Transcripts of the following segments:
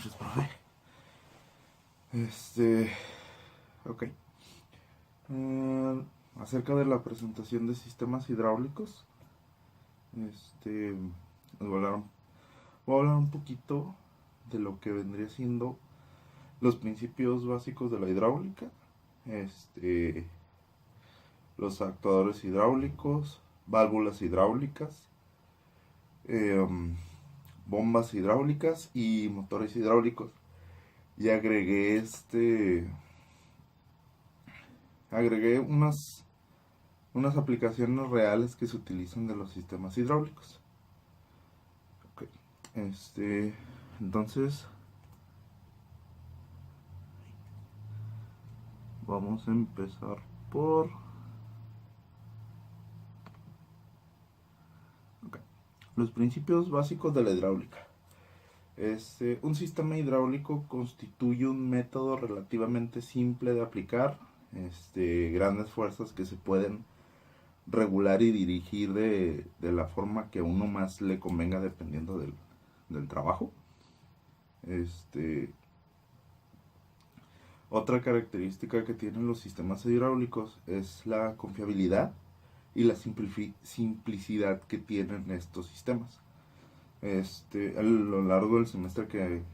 noches, profe. Ok. Acerca de la presentación de sistemas hidráulicos, les voy a hablar un poquito de lo que vendría siendo los principios básicos de la hidráulica, los actuadores hidráulicos, válvulas hidráulicas, bombas hidráulicas y motores hidráulicos. Y agregué unas aplicaciones reales que se utilizan de los sistemas hidráulicos. Okay. Entonces vamos a empezar por los principios básicos de la hidráulica. Un sistema hidráulico constituye un método relativamente simple de aplicar grandes fuerzas que se pueden regular y dirigir de la forma que a uno más le convenga dependiendo del trabajo. Otra característica que tienen los sistemas hidráulicos es la confiabilidad y la simplicidad que tienen estos sistemas. A lo largo del semestre que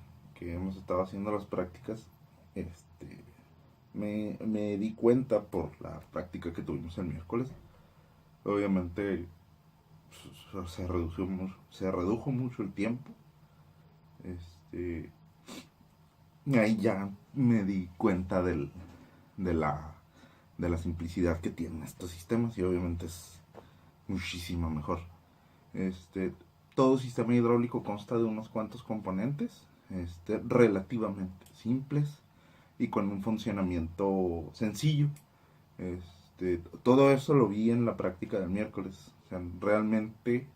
hemos estado haciendo las prácticas, me di cuenta por la práctica que tuvimos el miércoles. Obviamente se redujo mucho el tiempo. Y ahí ya me di cuenta de la simplicidad que tienen estos sistemas y obviamente es muchísimo mejor. Todo sistema hidráulico consta de unos cuantos componentes relativamente simples y con un funcionamiento sencillo. Todo eso lo vi en la práctica del miércoles. O sea, realmente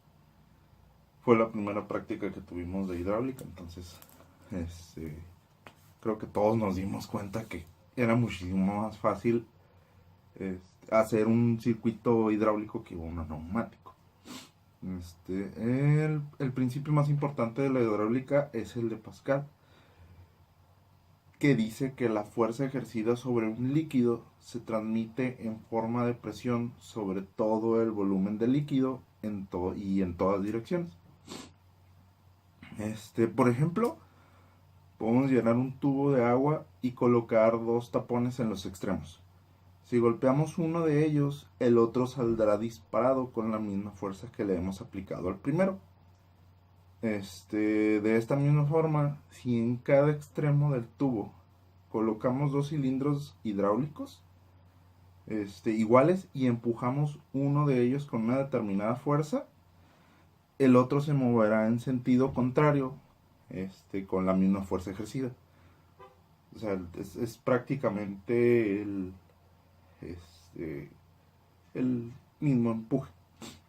fue la primera práctica que tuvimos de hidráulica, entonces creo que todos nos dimos cuenta que era muchísimo más fácil hacer un circuito hidráulico que uno neumático. El principio más importante de la hidráulica es el de Pascal, que dice que la fuerza ejercida sobre un líquido se transmite en forma de presión sobre todo el volumen del líquido y en todas direcciones. Por ejemplo, podemos llenar un tubo de agua y colocar dos tapones en los extremos. Si golpeamos uno de ellos, el otro saldrá disparado con la misma fuerza que le hemos aplicado al primero. De esta misma forma, si en cada extremo del tubo colocamos dos cilindros hidráulicos iguales y empujamos uno de ellos con una determinada fuerza, el otro se moverá en sentido contrario con la misma fuerza ejercida. O sea, es prácticamente el mismo empuje.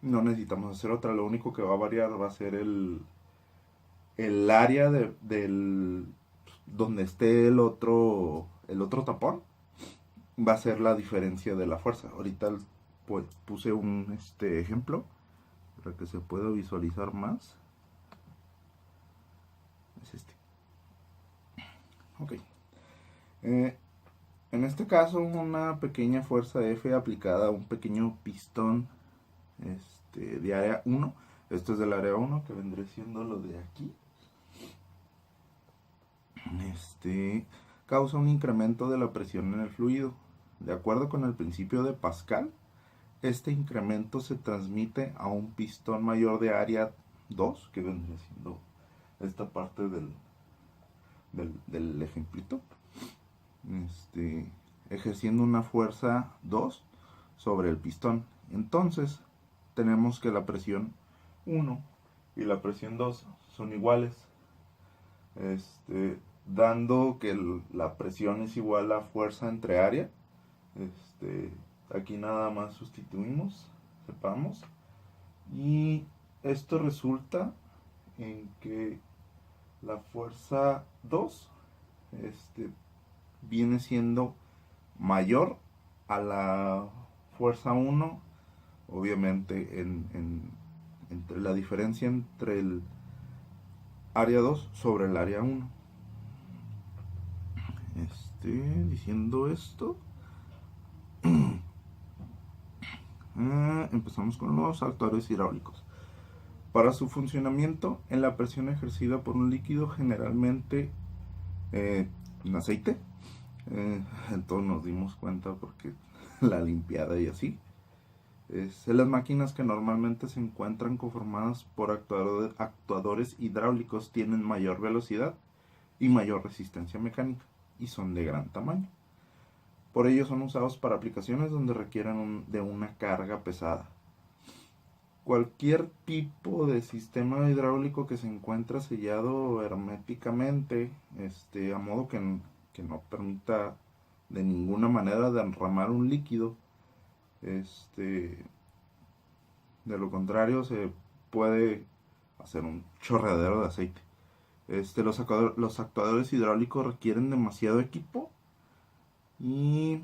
No necesitamos hacer otra. Lo único que va a variar va a ser el área donde esté el otro tapón. Va a ser la diferencia de la fuerza. Ahorita pues puse un ejemplo para que se pueda visualizar más. Es ok. En este caso, una pequeña fuerza F aplicada a un pequeño pistón de área 1. Esto es del área 1, que vendría siendo lo de aquí. Causa un incremento de la presión en el fluido. De acuerdo con el principio de Pascal, este incremento se transmite a un pistón mayor de área 2, que vendría siendo esta parte del ejemplito, ejerciendo una fuerza 2 sobre el pistón. Entonces tenemos que la presión 1 y la presión 2 son iguales, dando que la presión es igual a fuerza entre área. Aquí nada más sustituimos, separamos, y esto resulta en que la fuerza 2 viene siendo mayor a la fuerza 1, obviamente entre la diferencia entre el área 2 sobre el área 1. Diciendo esto, empezamos con los actuadores hidráulicos. Para su funcionamiento, en la presión ejercida por un líquido, generalmente en aceite, entonces nos dimos cuenta porque la limpiada y así, las máquinas que normalmente se encuentran conformadas por actuadores hidráulicos tienen mayor velocidad y mayor resistencia mecánica y son de gran tamaño. Por ello son usados para aplicaciones donde requieran de una carga pesada. Cualquier tipo de sistema hidráulico que se encuentra sellado herméticamente, a modo que no permita de ninguna manera derramar un líquido, de lo contrario se puede hacer un chorreadero de aceite. Los actuadores hidráulicos requieren demasiado equipo y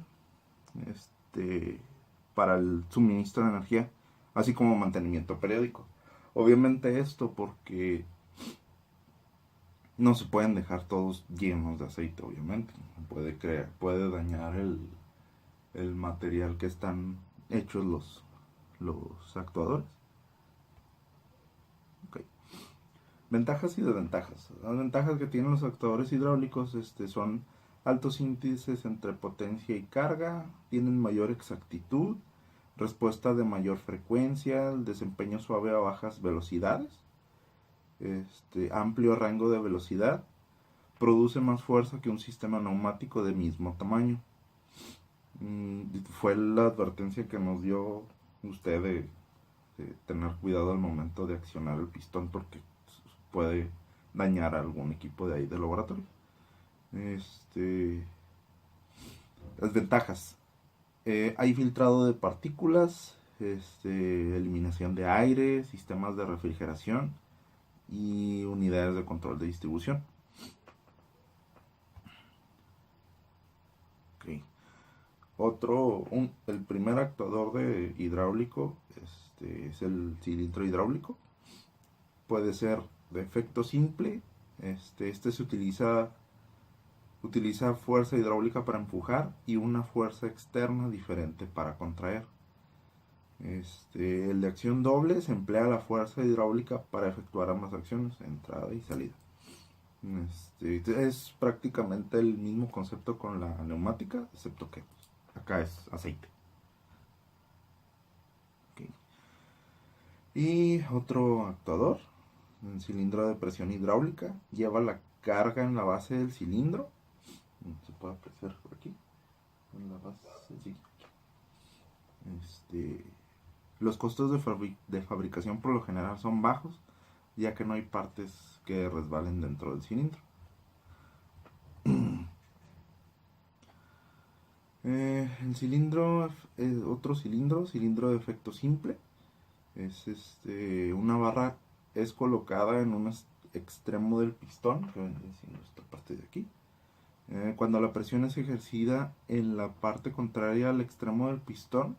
para el suministro de energía, así como mantenimiento periódico. Obviamente esto porque no se pueden dejar todos llenos de aceite, obviamente. Puede dañar el material que están hechos los actuadores. Okay. Ventajas y desventajas. Las ventajas que tienen los actuadores hidráulicos son altos índices entre potencia y carga, tienen mayor exactitud, respuesta de mayor frecuencia, el desempeño suave a bajas velocidades, amplio rango de velocidad, produce más fuerza que un sistema neumático de mismo tamaño. Fue la advertencia que nos dio usted de tener cuidado al momento de accionar el pistón porque puede dañar algún equipo de ahí del laboratorio. Las ventajas. Hay filtrado de partículas, eliminación de aire, sistemas de refrigeración y unidades de control de distribución. Okay. El primer actuador de hidráulico es el cilindro hidráulico. Puede ser de efecto simple. Se utiliza fuerza hidráulica para empujar y una fuerza externa diferente para contraer. El de acción doble se emplea la fuerza hidráulica para efectuar ambas acciones, entrada y salida. Es prácticamente el mismo concepto con la neumática, excepto que acá es aceite. Okay. Y otro actuador, un cilindro de presión hidráulica, lleva la carga en la base del cilindro. Se puede apreciar por aquí. En la base, sí. Los costos de fabricación por lo general son bajos, ya que no hay partes que resbalen dentro del cilindro. El cilindro, otro cilindro de efecto simple, es una barra es colocada en un extremo del pistón, que viene siendo esta parte de aquí. Cuando la presión es ejercida en la parte contraria al extremo del pistón,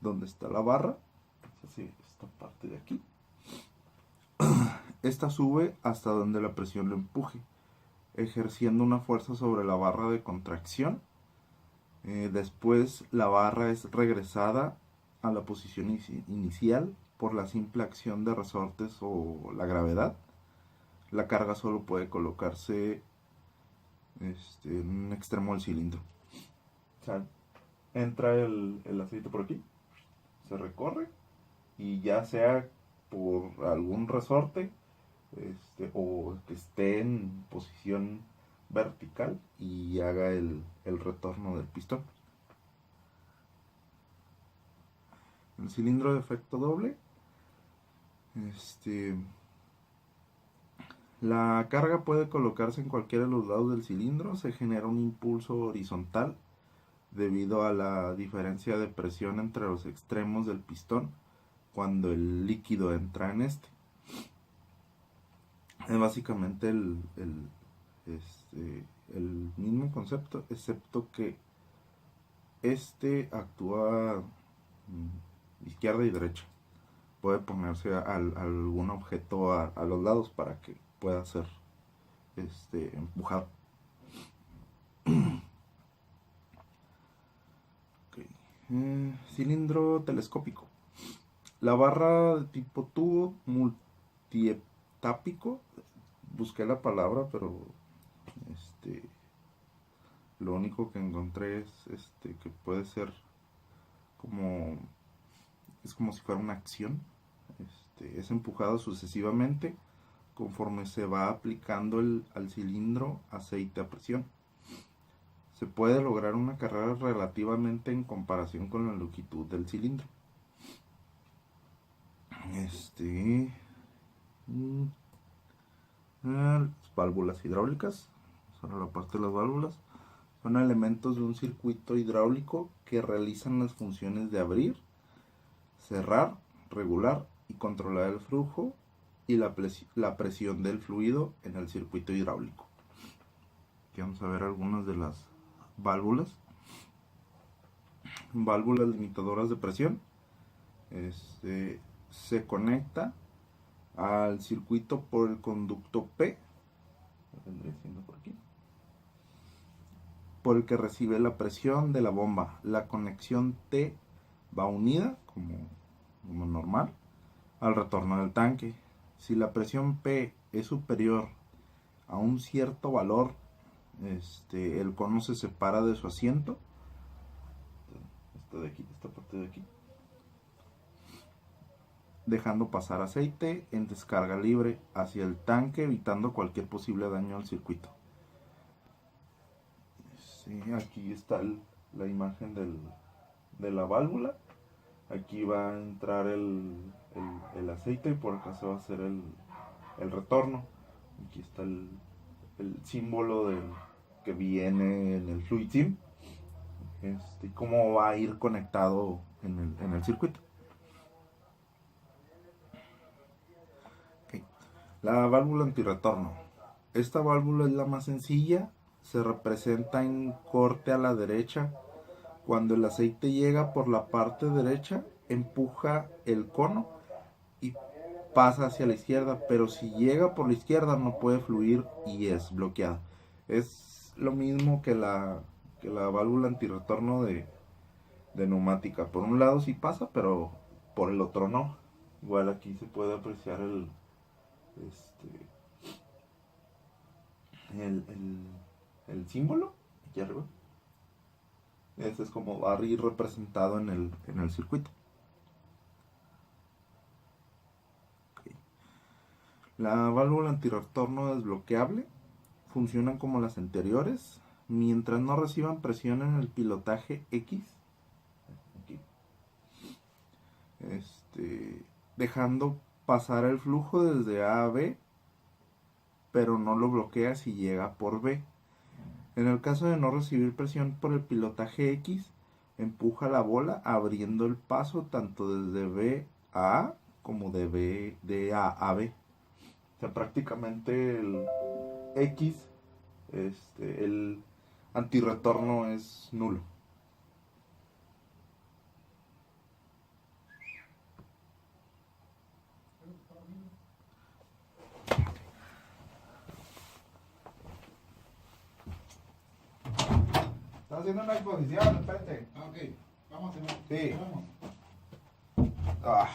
donde está la barra, es así, esta parte de aquí, esta sube hasta donde la presión lo empuje, ejerciendo una fuerza sobre la barra de contracción. Después la barra es regresada a la posición inicial por la simple acción de resortes o la gravedad. La carga solo puede colocarse en un extremo del cilindro. O sea, entra el aceite por aquí, se recorre y ya sea por algún resorte o que esté en posición vertical y haga el retorno del pistón. El cilindro de efecto doble, la carga puede colocarse en cualquiera de los lados del cilindro. Se genera un impulso horizontal debido a la diferencia de presión entre los extremos del pistón cuando el líquido entra en Es básicamente el mismo concepto, excepto que actúa izquierda y derecha. Puede ponerse algún objeto a los lados para que pueda ser empujado. Cilindro telescópico. La barra de tipo tubo multietápico. Busqué la palabra, pero lo único que encontré es que puede ser como es como si fuera una acción. Es empujado sucesivamente conforme se va aplicando al cilindro aceite a presión. Se puede lograr una carrera relativamente en comparación con la longitud del cilindro. Las válvulas hidráulicas. Son la parte de las válvulas. Son elementos de un circuito hidráulico que realizan las funciones de abrir, cerrar, regular y controlar el flujo y la presión del fluido en el circuito hidráulico. Aquí vamos a ver algunas de las válvulas. Válvulas limitadoras de presión. Se conecta al circuito por el conducto P, por el que recibe la presión de la bomba. La conexión T va unida, como normal, al retorno del tanque. Si la presión P es superior a un cierto valor, el cono se separa de su asiento. Esta parte de aquí. Dejando pasar aceite en descarga libre hacia el tanque, evitando cualquier posible daño al circuito. Aquí está la imagen de la válvula. Aquí va a entrar el aceite y por acá se va a hacer el retorno. Aquí está el símbolo que viene en el Fluid Sim. Cómo va a ir conectado en el circuito. Okay. La válvula antirretorno. Esta válvula es la más sencilla. Se representa en corte a la derecha. Cuando el aceite llega por la parte derecha, empuja el cono y pasa hacia la izquierda, pero si llega por la izquierda no puede fluir y es bloqueada. Es lo mismo que la válvula antirretorno de neumática. Por un lado sí pasa, pero por el otro no. Igual aquí se puede apreciar el símbolo aquí arriba. Este es como va a ir representado en el circuito. Okay. La válvula antirretorno desbloqueable funcionan como las anteriores mientras no reciban presión en el pilotaje X. Aquí. Dejando pasar el flujo desde A a B, pero no lo bloquea si llega por B. En el caso de no recibir presión por el pilotaje X, empuja la bola abriendo el paso tanto desde B a A como de A a B. O sea, prácticamente el X, el antirretorno es nulo. Está haciendo una exposición, espérate. Ok, vamos a hacer. Sí. Vamos. Ah.